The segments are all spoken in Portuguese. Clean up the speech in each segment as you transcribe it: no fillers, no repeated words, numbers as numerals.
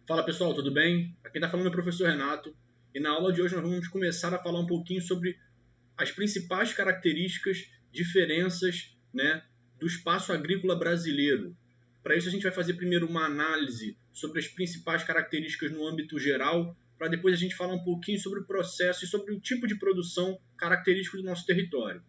Fala pessoal, tudo bem? Aqui está falando é o professor Renato e na aula de hoje nós vamos começar a falar um pouquinho sobre as principais características, diferenças, né, do espaço agrícola brasileiro. Para isso a gente vai fazer primeiro uma análise sobre as principais características no âmbito geral, para depois a gente falar um pouquinho sobre o processo e sobre o tipo de produção característico do nosso território.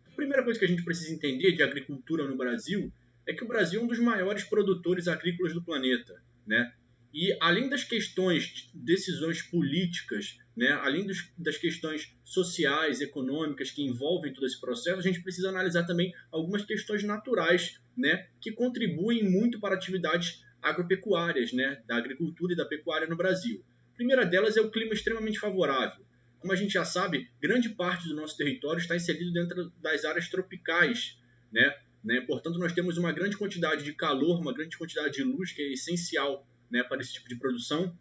A primeira coisa que a gente precisa entender de agricultura no Brasil é que o Brasil é um dos maiores produtores agrícolas do planeta, né? E além das questões, decisões políticas, né, além das questões sociais, econômicas que envolvem todo esse processo, a gente precisa analisar também algumas questões naturais, né, que contribuem muito para atividades agropecuárias, né, da agricultura e da pecuária no Brasil. A primeira delas é o clima extremamente favorável. Como a gente já sabe, grande parte do nosso território está inserido dentro das áreas tropicais, né? Portanto, nós temos uma grande quantidade de calor, uma grande quantidade de luz que é essencial, né, para esse tipo de produção.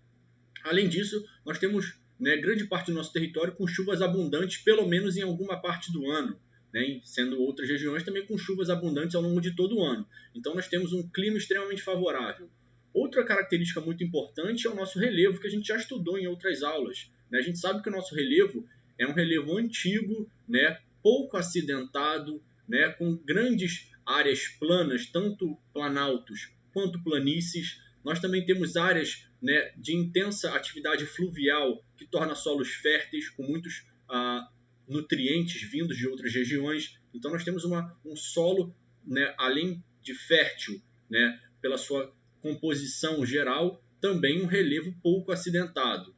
Além disso, nós temos, né, grande parte do nosso território com chuvas abundantes, pelo menos em alguma parte do ano, né, sendo outras regiões também com chuvas abundantes ao longo de todo o ano. Então, nós temos um clima extremamente favorável. Outra característica muito importante é o nosso relevo, que a gente já estudou em outras aulas. Né? A gente sabe que o nosso relevo é um relevo antigo, né, pouco acidentado, né, com grandes áreas planas, tanto planaltos quanto planícies. Nós também temos áreas, né, de intensa atividade fluvial que torna solos férteis, com muitos nutrientes vindos de outras regiões. Então nós temos um solo, né, além de fértil, né, pela sua composição geral, também um relevo pouco acidentado.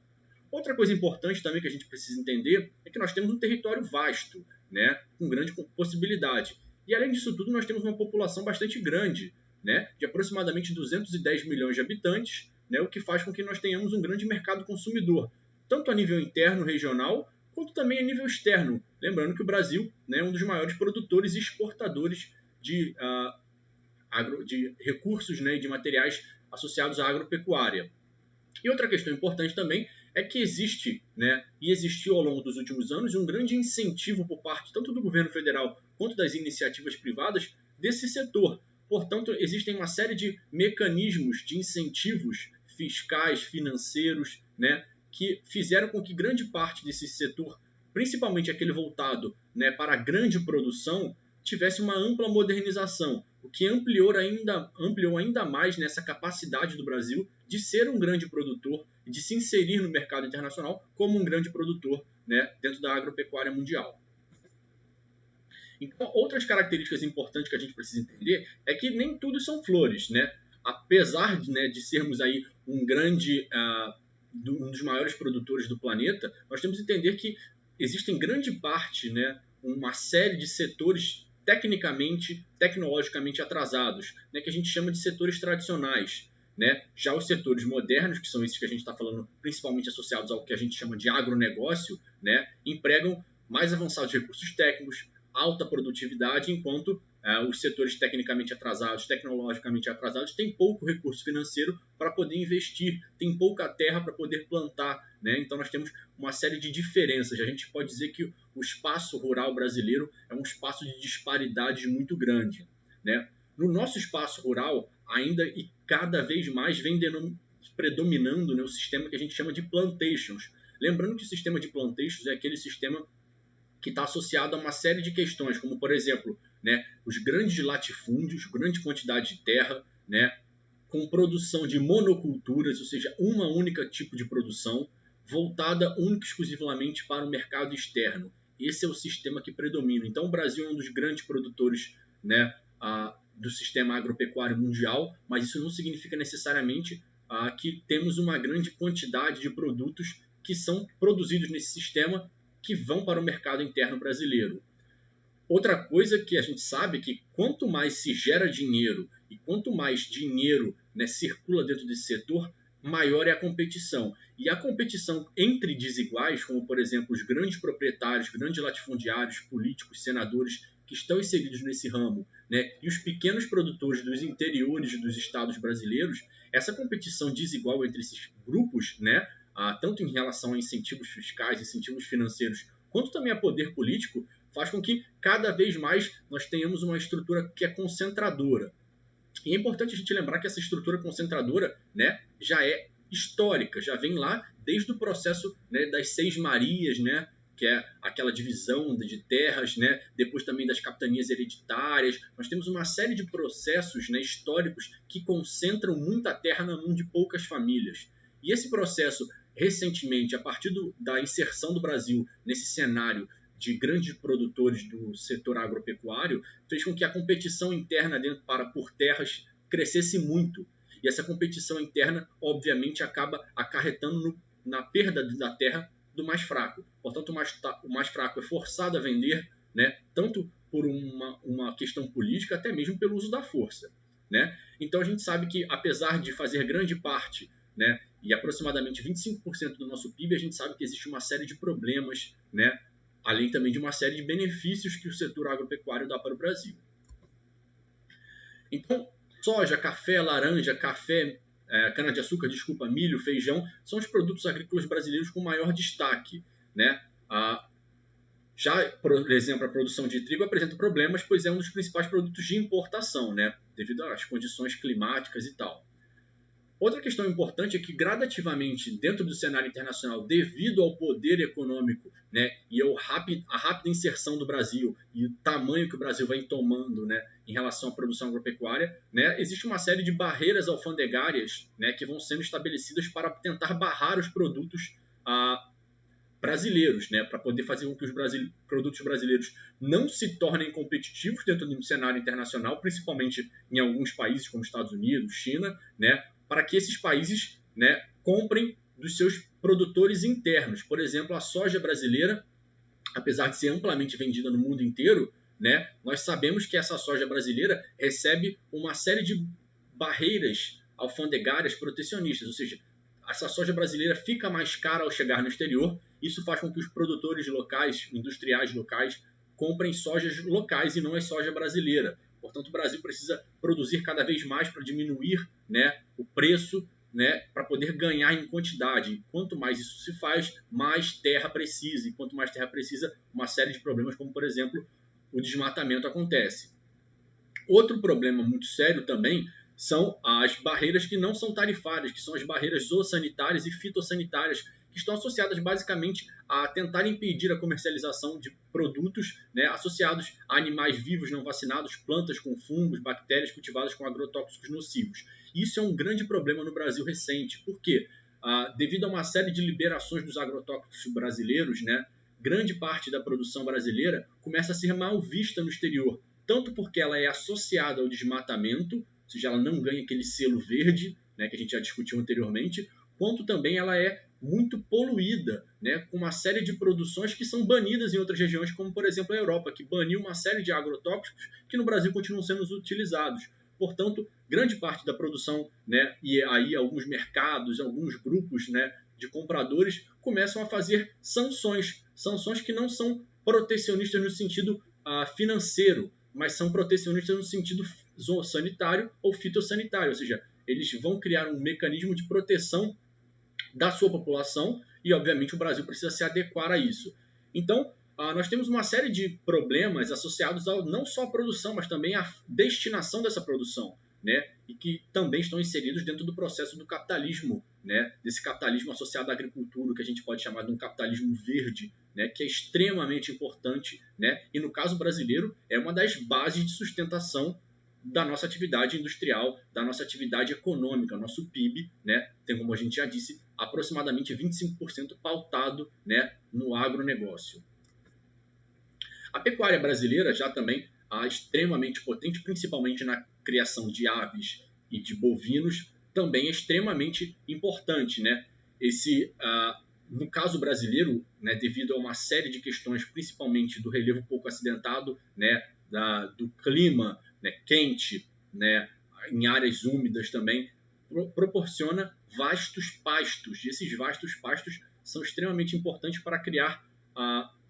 Outra coisa importante também que a gente precisa entender é que nós temos um território vasto, né, com grande possibilidade. E além disso tudo, nós temos uma população bastante grande, né, de aproximadamente 210 milhões de habitantes, né, o que faz com que nós tenhamos um grande mercado consumidor, tanto a nível interno, regional, quanto também a nível externo. Lembrando que o Brasil, né, é um dos maiores produtores e exportadores de recursos, né, e de materiais associados à agropecuária. E outra questão importante também é que existe, né, e existiu ao longo dos últimos anos, um grande incentivo por parte tanto do governo federal quanto das iniciativas privadas desse setor. Portanto, existem uma série de mecanismos de incentivos fiscais, financeiros, né, que fizeram com que grande parte desse setor, principalmente aquele voltado, né, para a grande produção, tivesse uma ampla modernização, o que ampliou ainda mais nessa capacidade do Brasil de ser um grande produtor e de se inserir no mercado internacional como um grande produtor, né, dentro da agropecuária mundial. Então, outras características importantes que a gente precisa entender é que nem tudo são flores, né? Apesar de, né, de sermos aí um dos maiores produtores do planeta, nós temos que entender que existem grande parte, né, uma série de setores tecnicamente, tecnologicamente atrasados, né, que a gente chama de setores tradicionais. Né? Já os setores modernos, que são esses que a gente está falando, principalmente associados ao que a gente chama de agronegócio, né, empregam mais avançados recursos técnicos, alta produtividade, enquanto os setores tecnicamente atrasados, tecnologicamente atrasados, têm pouco recurso financeiro para poder investir, tem pouca terra para poder plantar. Né? Então nós temos uma série de diferenças. A gente pode dizer que o espaço rural brasileiro é um espaço de disparidade muito grande. Né? No nosso espaço rural, ainda e cada vez mais vem predominando, né, o sistema que a gente chama de plantations. Lembrando que o sistema de plantations é aquele sistema que está associado a uma série de questões, como, por exemplo, né, os grandes latifúndios, grande quantidade de terra, né, com produção de monoculturas, ou seja, uma única tipo de produção, voltada única e exclusivamente para o mercado externo. Esse é o sistema que predomina. Então, o Brasil é um dos grandes produtores, né, do sistema agropecuário mundial, mas isso não significa necessariamente que temos uma grande quantidade de produtos que são produzidos nesse sistema que vão para o mercado interno brasileiro. Outra coisa que a gente sabe é que quanto mais se gera dinheiro e quanto mais dinheiro, né, circula dentro desse setor, maior é a competição. E a competição entre desiguais, como por exemplo os grandes proprietários, grandes latifundiários, políticos, senadores que estão inseridos nesse ramo, né, e os pequenos produtores dos interiores dos estados brasileiros, essa competição desigual entre esses grupos, né, tanto em relação a incentivos fiscais, incentivos financeiros, quanto também a poder político, faz com que cada vez mais nós tenhamos uma estrutura que é concentradora. E é importante a gente lembrar que essa estrutura concentradora, né, já é histórica, já vem lá desde o processo, né, das Seis Marias, né, que é aquela divisão de terras, né, depois também das capitanias hereditárias. Nós temos uma série de processos, né, históricos que concentram muita terra na mão de poucas famílias. E esse processo, recentemente, a partir da inserção do Brasil nesse cenário de grandes produtores do setor agropecuário, fez com que a competição interna por terras crescesse muito. E essa competição interna, obviamente, acaba acarretando na perda da terra do mais fraco. Portanto, o mais fraco é forçado a vender, né, tanto por uma questão política, até mesmo pelo uso da força. Né? Então, a gente sabe que, apesar de fazer grande parte, né, e aproximadamente 25% do nosso PIB, a gente sabe que existe uma série de problemas, né, além também de uma série de benefícios que o setor agropecuário dá para o Brasil. Então, soja, café, laranja, cana-de-açúcar, milho, feijão, são os produtos agrícolas brasileiros com maior destaque. Né? Já, por exemplo, a produção de trigo apresenta problemas, pois é um dos principais produtos de importação, né? Devido às condições climáticas e tal. Outra questão importante é que, gradativamente, dentro do cenário internacional, devido ao poder econômico, né, e a rápida inserção do Brasil e o tamanho que o Brasil vem tomando, né, em relação à produção agropecuária, né, existe uma série de barreiras alfandegárias, né, que vão sendo estabelecidas para tentar barrar os produtos brasileiros, né, para poder fazer com que os produtos brasileiros não se tornem competitivos dentro do cenário internacional, principalmente em alguns países como Estados Unidos, China, né, para que esses países, né, comprem dos seus produtores internos. Por exemplo, a soja brasileira, apesar de ser amplamente vendida no mundo inteiro, né, nós sabemos que essa soja brasileira recebe uma série de barreiras alfandegárias protecionistas, ou seja, essa soja brasileira fica mais cara ao chegar no exterior. Isso faz com que os produtores locais, industriais locais, comprem sojas locais e não a soja brasileira. Portanto, o Brasil precisa produzir cada vez mais para diminuir, né, o preço, né, para poder ganhar em quantidade. E quanto mais isso se faz, mais terra precisa. E quanto mais terra precisa, uma série de problemas, como, por exemplo, o desmatamento acontece. Outro problema muito sério também são as barreiras que não são tarifárias, que são as barreiras zoossanitárias e fitossanitárias, que estão associadas basicamente a tentar impedir a comercialização de produtos, né, associados a animais vivos não vacinados, plantas com fungos, bactérias cultivadas com agrotóxicos nocivos. Isso é um grande problema no Brasil recente. Por quê? Devido a uma série de liberações dos agrotóxicos brasileiros, né, grande parte da produção brasileira começa a ser mal vista no exterior, tanto porque ela é associada ao desmatamento, ou seja, ela não ganha aquele selo verde, né, que a gente já discutiu anteriormente, quanto também ela é muito poluída, né, com uma série de produções que são banidas em outras regiões, como, por exemplo, a Europa, que baniu uma série de agrotóxicos que no Brasil continuam sendo utilizados. Portanto, grande parte da produção, né, e aí alguns mercados, alguns grupos, né, de compradores começam a fazer sanções que não são protecionistas no sentido financeiro, mas são protecionistas no sentido sanitário ou fitossanitário, ou seja, eles vão criar um mecanismo de proteção da sua população e, obviamente, o Brasil precisa se adequar a isso. Então, nós temos uma série de problemas associados não só à produção, mas também à destinação dessa produção, né? E que também estão inseridos dentro do processo do capitalismo, né? Desse capitalismo associado à agricultura, que a gente pode chamar de um capitalismo verde, né? Que é extremamente importante, né? E no caso brasileiro é uma das bases de sustentação da nossa atividade industrial, da nossa atividade econômica, nosso PIB, né? Tem, como a gente já disse, aproximadamente 25% pautado, né, no agronegócio. A pecuária brasileira já também extremamente potente, principalmente na criação de aves e de bovinos, também é extremamente importante, né? No caso brasileiro, né, devido a uma série de questões, principalmente do relevo pouco acidentado, né, do clima, né, quente, né, em áreas úmidas também, proporciona vastos pastos. E esses vastos pastos são extremamente importantes para criar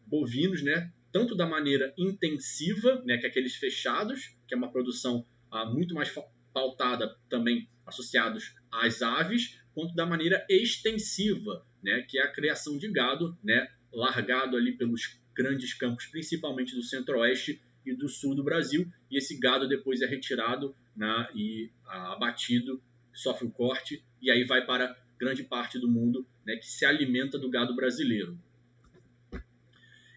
bovinos, né, tanto da maneira intensiva, né, que é aqueles fechados, que é uma produção muito mais pautada também associados às aves, quanto da maneira extensiva, né, que é a criação de gado, né, largado ali pelos grandes campos, principalmente do centro-oeste e do sul do Brasil, e esse gado depois é retirado, né, e abatido, sofre o corte, e aí vai para grande parte do mundo, né, que se alimenta do gado brasileiro.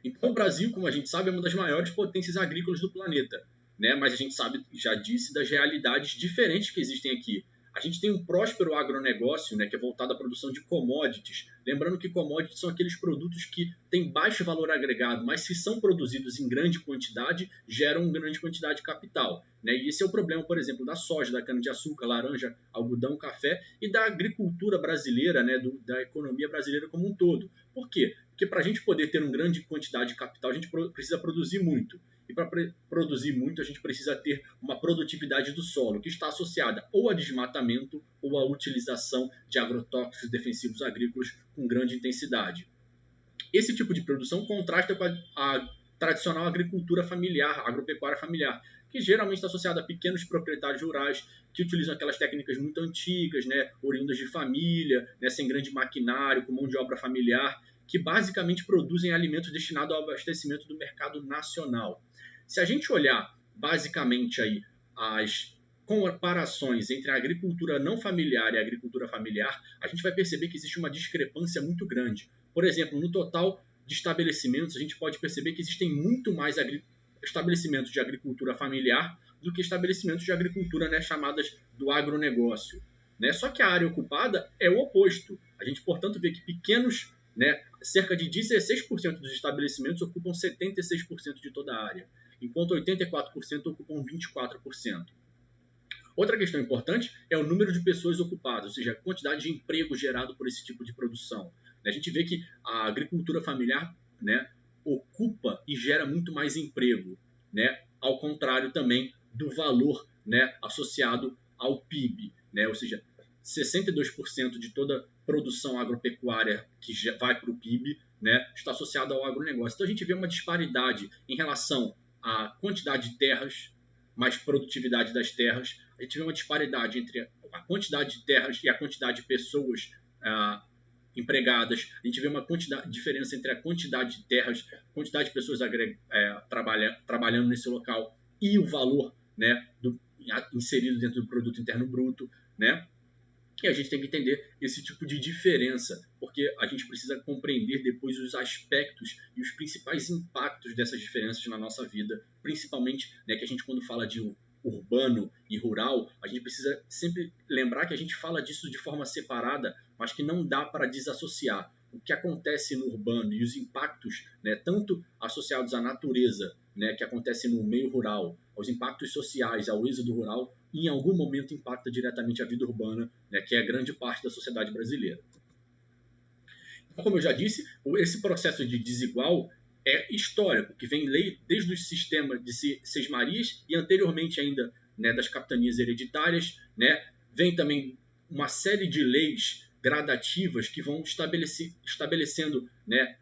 Então, o Brasil, como a gente sabe, é uma das maiores potências agrícolas do planeta, né? Mas a gente sabe, já disse, das realidades diferentes que existem aqui. A gente tem um próspero agronegócio, né, que é voltado à produção de commodities. Lembrando que commodities são aqueles produtos que têm baixo valor agregado, mas se são produzidos em grande quantidade, geram grande quantidade de capital, né? E esse é o problema, por exemplo, da soja, da cana-de-açúcar, laranja, algodão, café e da agricultura brasileira, né, da economia brasileira como um todo. Por quê? Porque para a gente poder ter uma grande quantidade de capital, a gente precisa produzir muito. E para produzir muito, a gente precisa ter uma produtividade do solo, que está associada ou a desmatamento ou a utilização de agrotóxicos defensivos agrícolas com grande intensidade. Esse tipo de produção contrasta com a tradicional agricultura familiar, agropecuária familiar, que geralmente está associada a pequenos proprietários rurais que utilizam aquelas técnicas muito antigas, né, oriundas de família, né, sem grande maquinário, com mão de obra familiar, que basicamente produzem alimentos destinados ao abastecimento do mercado nacional. Se a gente olhar basicamente aí as comparações entre a agricultura não familiar e a agricultura familiar, a gente vai perceber que existe uma discrepância muito grande. Por exemplo, no total de estabelecimentos, a gente pode perceber que existem muito mais estabelecimentos de agricultura familiar do que estabelecimentos de agricultura, né, chamadas do agronegócio, né? Só que a área ocupada é o oposto. A gente, portanto, vê que pequenos, né, cerca de 16% dos estabelecimentos ocupam 76% de toda a área, enquanto 84% ocupam 24%. Outra questão importante é o número de pessoas ocupadas, ou seja, a quantidade de emprego gerado por esse tipo de produção. A gente vê que a agricultura familiar, né, ocupa e gera muito mais emprego, né, ao contrário também do valor, né, associado ao PIB, né, ou seja, 62% de toda produção agropecuária que vai para o PIB, né, está associada ao agronegócio. Então a gente vê uma disparidade em relação à quantidade de terras, mais produtividade das terras. A gente vê uma disparidade entre a quantidade de terras e a quantidade de pessoas empregadas. A gente vê uma diferença entre a quantidade de terras, a quantidade de pessoas trabalhando nesse local e o valor, né, inserido dentro do produto interno bruto, né? E a gente tem que entender esse tipo de diferença, porque a gente precisa compreender depois os aspectos e os principais impactos dessas diferenças na nossa vida, principalmente, né, que a gente, quando fala de urbano e rural, a gente precisa sempre lembrar que a gente fala disso de forma separada, mas que não dá para desassociar o que acontece no urbano e os impactos, né, tanto associados à natureza, né, que acontece no meio rural, aos impactos sociais, ao êxodo rural, em algum momento impacta diretamente a vida urbana, né, que é grande parte da sociedade brasileira. Como eu já disse, esse processo de desigual é histórico, que vem desde os sistemas de sesmarias e anteriormente ainda, né, das capitanias hereditárias, né, vem também uma série de leis gradativas que vão estabelecendo, né,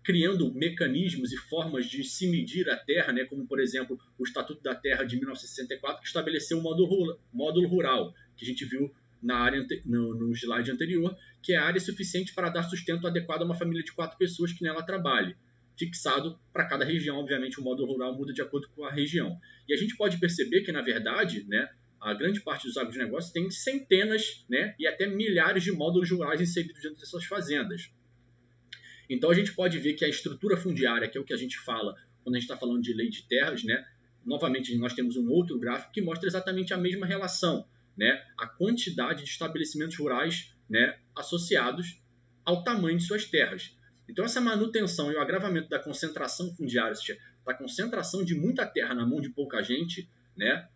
criando mecanismos e formas de se medir a terra, né, como, por exemplo, o Estatuto da Terra de 1964, que estabeleceu o módulo rural, que a gente viu no slide anterior, que é a área suficiente para dar sustento adequado a uma família de 4 pessoas que nela trabalhe, fixado para cada região. Obviamente, o módulo rural muda de acordo com a região. E a gente pode perceber que, na verdade, né, a grande parte dos agronegócios tem centenas, né, e até milhares de módulos rurais inseridos dentro dessas fazendas. Então, a gente pode ver que a estrutura fundiária, que é o que a gente fala quando a gente está falando de lei de terras, né, novamente, nós temos um outro gráfico que mostra exatamente a mesma relação, né, a quantidade de estabelecimentos rurais, né, associados ao tamanho de suas terras. Então, essa manutenção e o agravamento da concentração fundiária, ou seja, da concentração de muita terra na mão de pouca gente, né,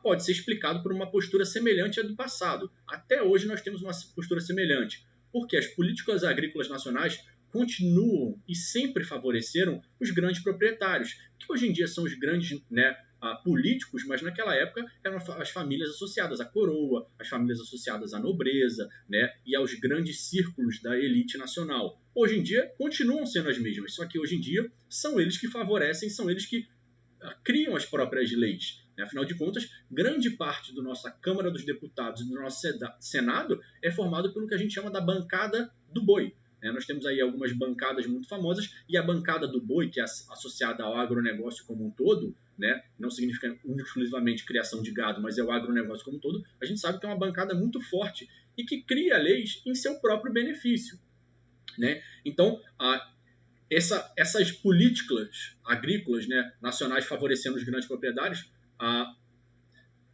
pode ser explicado por uma postura semelhante à do passado. Até hoje nós temos uma postura semelhante, porque as políticas agrícolas nacionais continuam e sempre favoreceram os grandes proprietários, que hoje em dia são os grandes, né, políticos, mas naquela época eram as famílias associadas à coroa, as famílias associadas à nobreza, né, e aos grandes círculos da elite nacional. Hoje em dia continuam sendo as mesmas, só que hoje em dia são eles que favorecem, são eles que criam as próprias leis. Afinal de contas, grande parte da nossa Câmara dos Deputados e do nosso Senado é formado pelo que a gente chama da bancada do boi. né? Nós temos aí algumas bancadas muito famosas, e a bancada do boi, que é associada ao agronegócio como um todo, né? Não significa exclusivamente criação de gado, mas é o agronegócio como um todo, a gente sabe que é uma bancada muito forte e que cria leis em seu próprio benefício, né? Então, essas políticas agrícolas, né, nacionais favorecendo os grandes proprietários,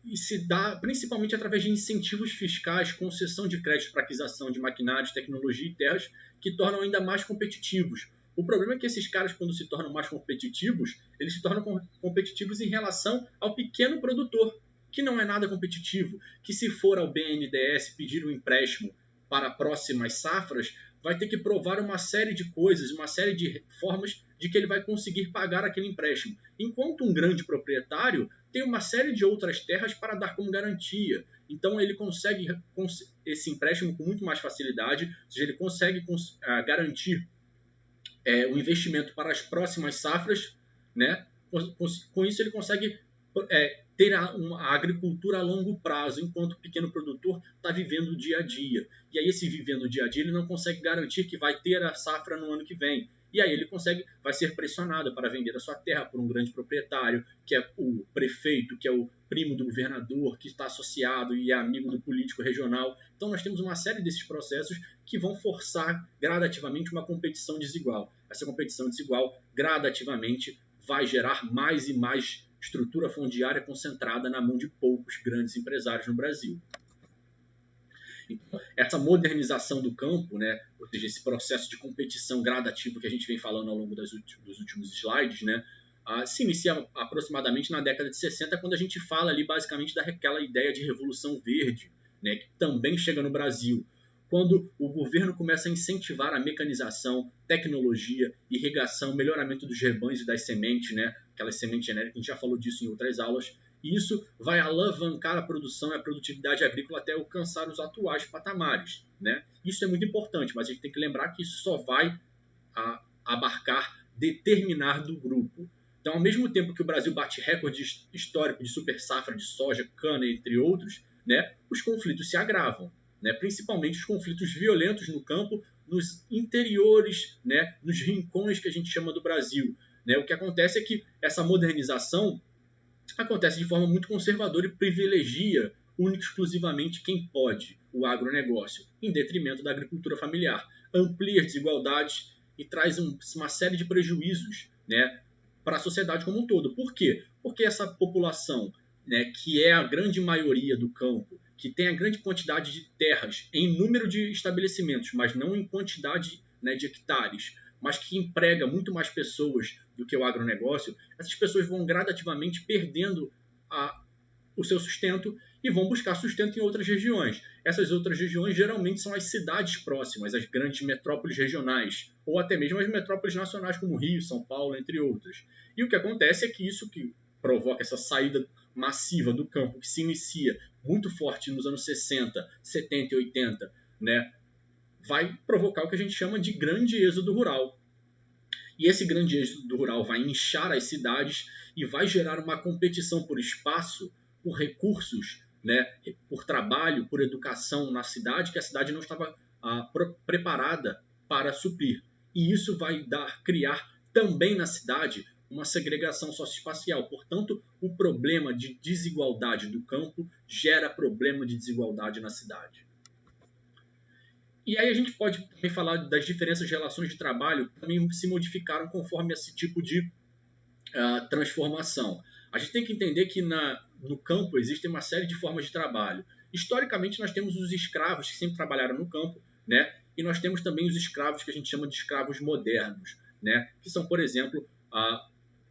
e se dá principalmente através de incentivos fiscais, concessão de crédito para aquisição de maquinários, tecnologia e terras, que tornam ainda mais competitivos. O problema é que esses caras, quando se tornam mais competitivos, eles se tornam competitivos em relação ao pequeno produtor, que não é nada competitivo, que se for ao BNDES pedir um empréstimo para próximas safras, vai ter que provar uma série de coisas, uma série de formas de que ele vai conseguir pagar aquele empréstimo. Enquanto um grande proprietário tem uma série de outras terras para dar como garantia. Então ele consegue esse empréstimo com muito mais facilidade, ou seja, ele consegue garantir o investimento para as próximas safras, né? Com isso ele consegue ter a agricultura a longo prazo, enquanto o pequeno produtor está vivendo o dia a dia. E aí, esse vivendo o dia a dia, ele não consegue garantir que vai ter a safra no ano que vem. E aí ele vai ser pressionado para vender a sua terra por um grande proprietário, que é o prefeito, que é o primo do governador, que está associado e é amigo do político regional. Então nós temos uma série desses processos que vão forçar gradativamente uma competição desigual. Essa competição desigual, gradativamente, vai gerar mais e mais estrutura fundiária concentrada na mão de poucos grandes empresários no Brasil. Então, essa modernização do campo, né, ou seja, esse processo de competição gradativo que a gente vem falando ao longo dos últimos slides, né, se inicia aproximadamente na década de 60, quando a gente fala ali basicamente daquela ideia de revolução verde, né, que também chega no Brasil, quando o governo começa a incentivar a mecanização, tecnologia, irrigação, melhoramento dos rebanhos e das sementes, né, aquelas sementes genéricas, a gente já falou disso em outras aulas, e isso vai alavancar a produção e a produtividade agrícola até alcançar os atuais patamares, né? Isso é muito importante, mas a gente tem que lembrar que isso só vai abarcar determinado grupo. Então, ao mesmo tempo que o Brasil bate recorde histórico de super safra de soja, cana, entre outros, né, os conflitos se agravam, né? Principalmente os conflitos violentos no campo, nos interiores, né, nos rincões que a gente chama do Brasil, né? O que acontece é que essa modernização acontece de forma muito conservadora e privilegia única e exclusivamente quem pode, o agronegócio, em detrimento da agricultura familiar. Amplia as desigualdades e traz uma série de prejuízos, né, para a sociedade como um todo. Por quê? Porque essa população, né, que é a grande maioria do campo, que tem a grande quantidade de terras em número de estabelecimentos, mas não em quantidade, né, de hectares, mas que emprega muito mais pessoas do que o agronegócio, essas pessoas vão gradativamente perdendo o seu sustento e vão buscar sustento em outras regiões. Essas outras regiões geralmente são as cidades próximas, as grandes metrópoles regionais, ou até mesmo as metrópoles nacionais como Rio, São Paulo, entre outras. E o que acontece é que isso que provoca essa saída massiva do campo, que se inicia muito forte nos anos 60, 70 e 80, né, vai provocar o que a gente chama de grande êxodo rural. E esse grande êxodo rural vai inchar as cidades e vai gerar uma competição por espaço, por recursos, né, por trabalho, por educação na cidade, que a cidade não estava preparada para suprir. E isso vai criar também na cidade uma segregação socioespacial. Portanto, o problema de desigualdade do campo gera problema de desigualdade na cidade. E aí a gente pode também falar das diferenças de relações de trabalho que também se modificaram conforme esse tipo de transformação. A gente tem que entender que no campo existem uma série de formas de trabalho. Historicamente, nós temos os escravos que sempre trabalharam no campo, né? E nós temos também os escravos que a gente chama de escravos modernos, né? Que são, por exemplo,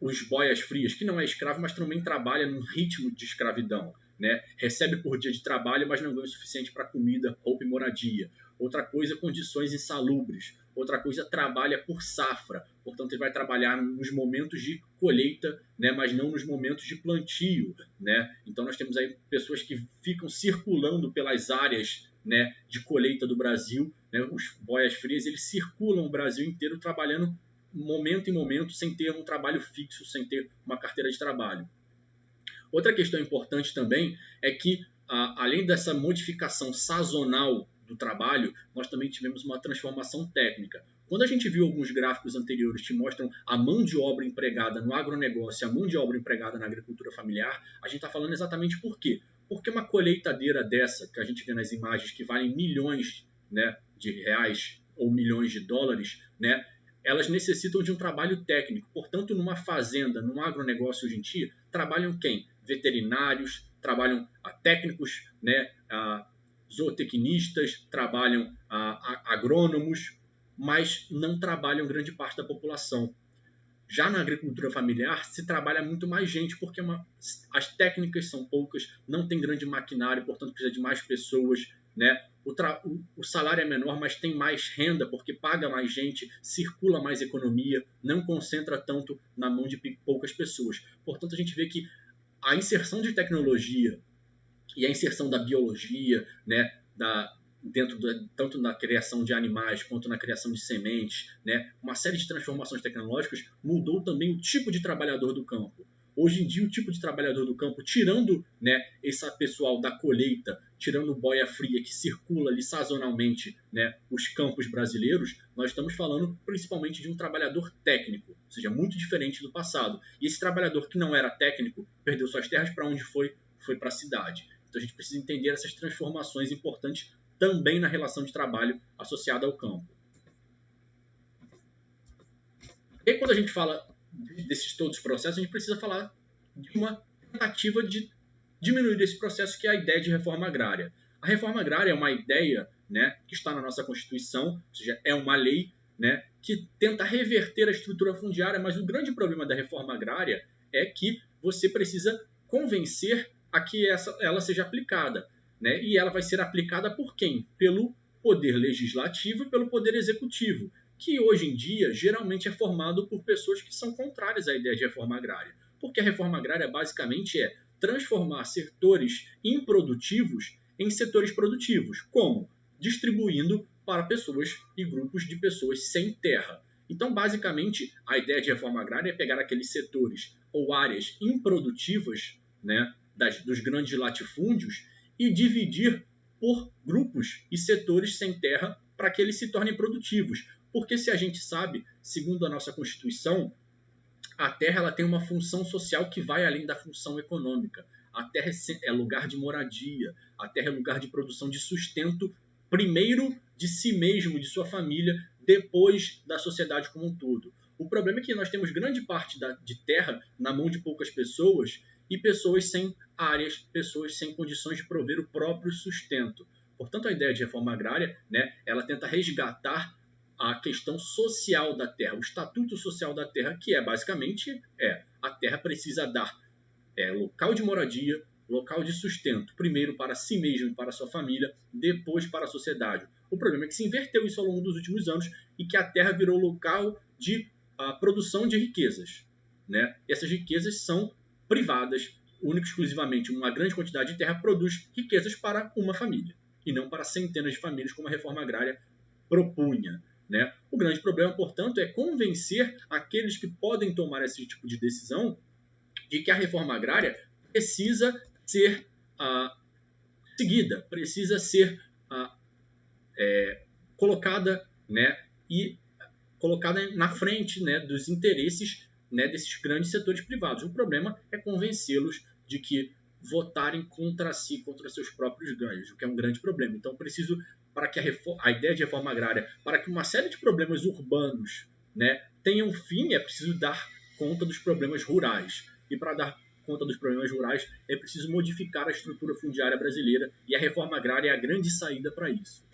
os boias frias, que não é escravo, mas também trabalha num ritmo de escravidão, né? Recebe por dia de trabalho, mas não ganha o suficiente para comida, roupa e moradia. Outra coisa, condições insalubres. Outra coisa, trabalha por safra. Portanto, ele vai trabalhar nos momentos de colheita, né, mas não nos momentos de plantio, né? Então, nós temos aí pessoas que ficam circulando pelas áreas, né, de colheita do Brasil, né? Os boias frias, eles circulam o Brasil inteiro trabalhando momento em momento, sem ter um trabalho fixo, sem ter uma carteira de trabalho. Outra questão importante também é que, além dessa modificação sazonal do trabalho, nós também tivemos uma transformação técnica. Quando a gente viu alguns gráficos anteriores que mostram a mão de obra empregada no agronegócio e a mão de obra empregada na agricultura familiar, a gente está falando exatamente por quê? Porque uma colheitadeira dessa, que a gente vê nas imagens, que valem milhões, né, de reais ou milhões de dólares, né, elas necessitam de um trabalho técnico. Portanto, numa fazenda, num agronegócio hoje em dia, trabalham quem? Veterinários, trabalham técnicos, né, zootecnistas, trabalham agrônomos, mas não trabalham grande parte da população. Já na agricultura familiar, se trabalha muito mais gente, porque as técnicas são poucas, não tem grande maquinário, portanto precisa de mais pessoas, né? O salário é menor, mas tem mais renda, porque paga mais gente, circula mais economia, não concentra tanto na mão de poucas pessoas. Portanto, a gente vê que a inserção de tecnologia e a inserção da biologia, né, tanto na criação de animais quanto na criação de sementes, né, uma série de transformações tecnológicas mudou também o tipo de trabalhador do campo. Hoje em dia, o tipo de trabalhador do campo, tirando, né, esse pessoal da colheita, tirando boia fria que circula ali sazonalmente, né, os campos brasileiros, nós estamos falando principalmente de um trabalhador técnico, ou seja, muito diferente do passado. E esse trabalhador que não era técnico perdeu suas terras. Para onde foi? Foi para a cidade. Então a gente precisa entender essas transformações importantes também na relação de trabalho associada ao campo. E quando a gente fala desses todos os processos, a gente precisa falar de uma tentativa de diminuir esse processo, que é a ideia de reforma agrária. A reforma agrária é uma ideia, né, que está na nossa Constituição, ou seja, é uma lei, né, que tenta reverter a estrutura fundiária, mas o grande problema da reforma agrária é que você precisa convencer a que ela seja aplicada, né? E ela vai ser aplicada por quem? Pelo poder legislativo e pelo poder executivo, que hoje em dia geralmente é formado por pessoas que são contrárias à ideia de reforma agrária. Porque a reforma agrária basicamente é transformar setores improdutivos em setores produtivos. Como? Distribuindo para pessoas e grupos de pessoas sem terra. Então, basicamente, a ideia de reforma agrária é pegar aqueles setores ou áreas improdutivas, né, dos grandes latifúndios e dividir por grupos e setores sem terra para que eles se tornem produtivos. Porque se a gente sabe, segundo a nossa Constituição, a terra ela tem uma função social que vai além da função econômica. A terra é lugar de moradia, a terra é lugar de produção de sustento, primeiro de si mesmo, de sua família, depois da sociedade como um todo. O problema é que nós temos grande parte de terra na mão de poucas pessoas e pessoas sem áreas, pessoas sem condições de prover o próprio sustento. Portanto, a ideia de reforma agrária, né, ela tenta resgatar a questão social da terra, o estatuto social da terra, que é basicamente a terra precisa dar local de moradia, local de sustento, primeiro para si mesmo e para sua família, depois para a sociedade. O problema é que se inverteu isso ao longo dos últimos anos e que a terra virou local de produção de riquezas, né? E essas riquezas são privadas, única e exclusivamente uma grande quantidade de terra produz riquezas para uma família e não para centenas de famílias, como a reforma agrária propunha, né? O grande problema, portanto, é convencer aqueles que podem tomar esse tipo de decisão de que a reforma agrária precisa ser seguida, precisa ser colocada, né, e colocada na frente, né, dos interesses, né, desses grandes setores privados. O problema é convencê-los de que votarem contra si, contra seus próprios ganhos, o que é um grande problema. Então, preciso, para que a ideia de reforma agrária, para que uma série de problemas urbanos, né, tenham fim, é preciso dar conta dos problemas rurais. E para dar conta dos problemas rurais, é preciso modificar a estrutura fundiária brasileira, e a reforma agrária é a grande saída para isso.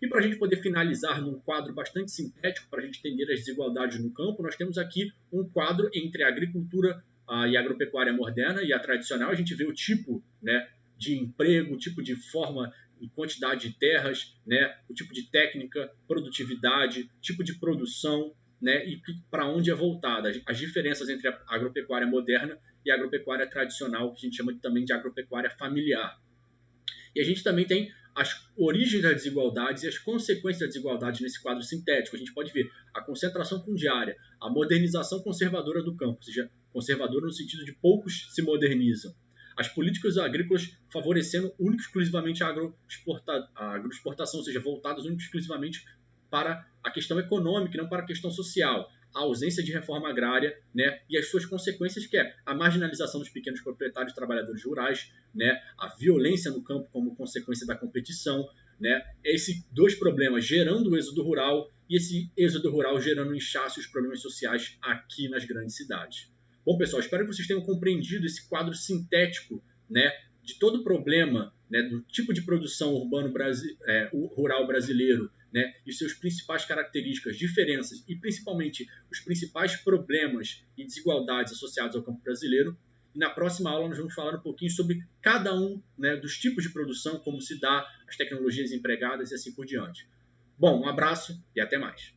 E para a gente poder finalizar num quadro bastante sintético, para a gente entender as desigualdades no campo, nós temos aqui um quadro entre a agricultura e a agropecuária moderna e a tradicional. A gente vê o tipo, né, de emprego, o tipo de forma e quantidade de terras, né, o tipo de técnica, produtividade, tipo de produção, né, e para onde é voltada. As diferenças entre a agropecuária moderna e a agropecuária tradicional, que a gente chama também de agropecuária familiar. E a gente também tem as origens das desigualdades e as consequências das desigualdades nesse quadro sintético. A gente pode ver a concentração fundiária, a modernização conservadora do campo, ou seja, conservadora no sentido de poucos se modernizam. as políticas agrícolas favorecendo única e exclusivamente a agroexportação, ou seja, voltadas única e exclusivamente para a questão econômica e não para a questão social. A ausência de reforma agrária, né, e as suas consequências, que é a marginalização dos pequenos proprietários e trabalhadores rurais, né, a violência no campo como consequência da competição, né, esses dois problemas gerando o êxodo rural e esse êxodo rural gerando inchaço e os problemas sociais aqui nas grandes cidades. Bom, pessoal, espero que vocês tenham compreendido esse quadro sintético, né, de todo o problema, né, do tipo de produção rural brasileiro, né, e seus principais características, diferenças e principalmente os principais problemas e desigualdades associados ao campo brasileiro. E na próxima aula nós vamos falar um pouquinho sobre cada um, né, dos tipos de produção, como se dá, as tecnologias empregadas e assim por diante. Bom, um abraço e até mais.